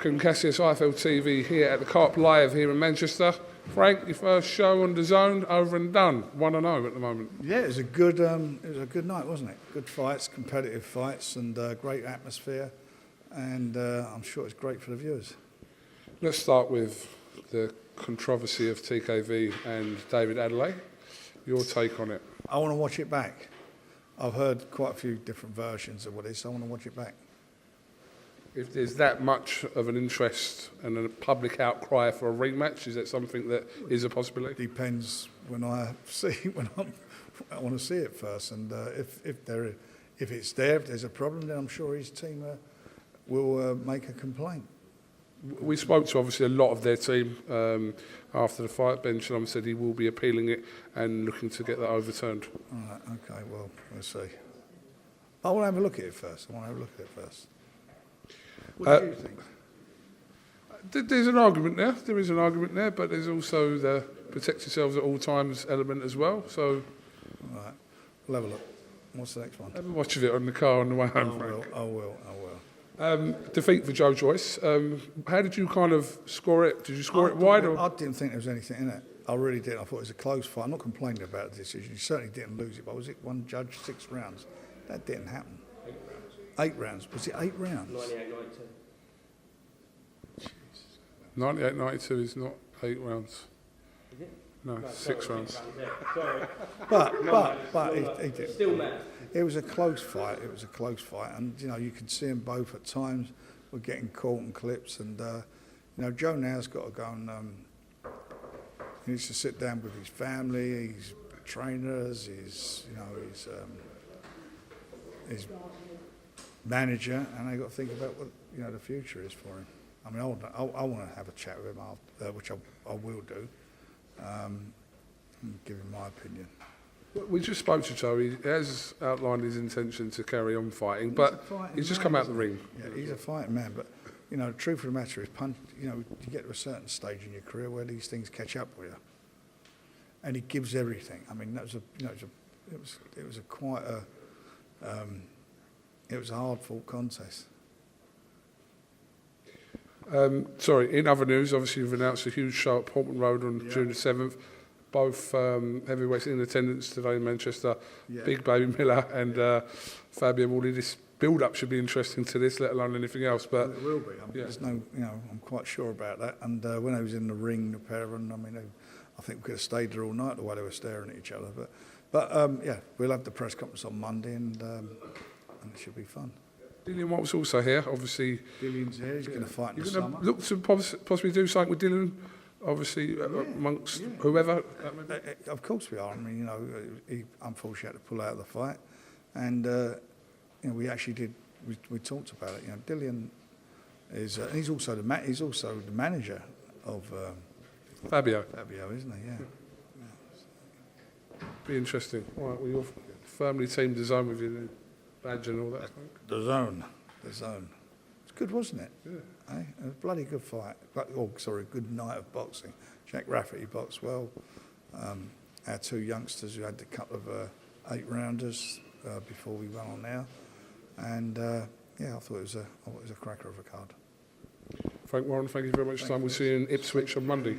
From CASSIUS IFLTV here at the Carp Live here in Manchester. Frank, your first show on the zone, over and done. 1-0 at the moment. Yeah, it was a good night, wasn't it? Good fights, competitive fights, and great atmosphere. And I'm sure it's great for the viewers. Let's start with the controversy of TKV and David Adeleye. Your take on it? I want to watch it back. I've heard quite a few different versions of what it is, so I want to watch it back. If there's that much of an interest and a public outcry for a rematch, is that something that is a possibility? Depends when I see I want to see it first, and if it's there, if there's a problem, then I'm sure his team will make a complaint. We spoke to obviously a lot of their team after the fight. Ben Shalom said he will be appealing it and looking to get that overturned. All right, okay, well, we'll see. I want to have a look at it first. What do you think? There's an argument there. There is an argument there, but there's also the protect yourselves at all times element as well. So, all right, we'll have a look. What's the next one? Have a watch of it on the car on the way home, Frank. I will. Defeat for Joyce. How did you kind of score it? Did you score it wide? Or? I didn't think there was anything in it. I really didn't. I thought it was a close fight. I'm not complaining about the decision. You certainly didn't lose it, but was it one judge, 6 rounds? That didn't happen. 8 rounds. Was it 8 rounds? 98-92. 98-92 is not 8 rounds. Is it? No, 6 rounds. Sorry. But he did. Still mad. It was a close fight. And you can see them both at times were getting caught in clips. And Joe now's got to go and he needs to sit down with his family, his trainers, his manager, and they got to think about what the future is for him. I mean, I want to have a chat with him after, which I will do, and give him my opinion. We just spoke to Joe. He has outlined his intention to carry on fighting, but he's just come out the ring. Yeah, he's a fighting man, but the truth of the matter is, you get to a certain stage in your career where these things catch up with you, and he gives everything. I mean, it was a hard-fought contest. In other news, obviously you've announced a huge show at Portman Road on June the 7th. Both heavyweights in attendance today in Manchester. Yeah. Big Baby Miller and Fabio Wardley. This build-up should be interesting to this, let alone anything else. But it will be. There's no, I'm quite sure about that. And when I was in the ring, the pair of them, I think we could have stayed there all night the way they were staring at each other. But we'll have the press conference on Monday, and it should be fun. Dillian Whyte was also here, obviously. Dillian's here. He's going to fight in the You're summer. Look to possibly do something with Dillian, obviously, amongst whoever. Of course we are. I mean, he unfortunately had to pull out of the fight, and we actually did. We talked about it. Dillian is. He's also the manager of Fabio. Fabio, isn't he? Yeah. Be interesting. All right, well, you're firmly teamed the zone with your badge and all that. The zone. It's good, wasn't it? Yeah. Eh? It was a bloody good fight. Good night of boxing. Jack Rafferty boxed well. Our 2 youngsters who had a couple of 8-rounders before we went on now. And I thought it was a cracker of a card. Frank Warren, thank you very much for your time. We'll see you in Ipswich on Monday.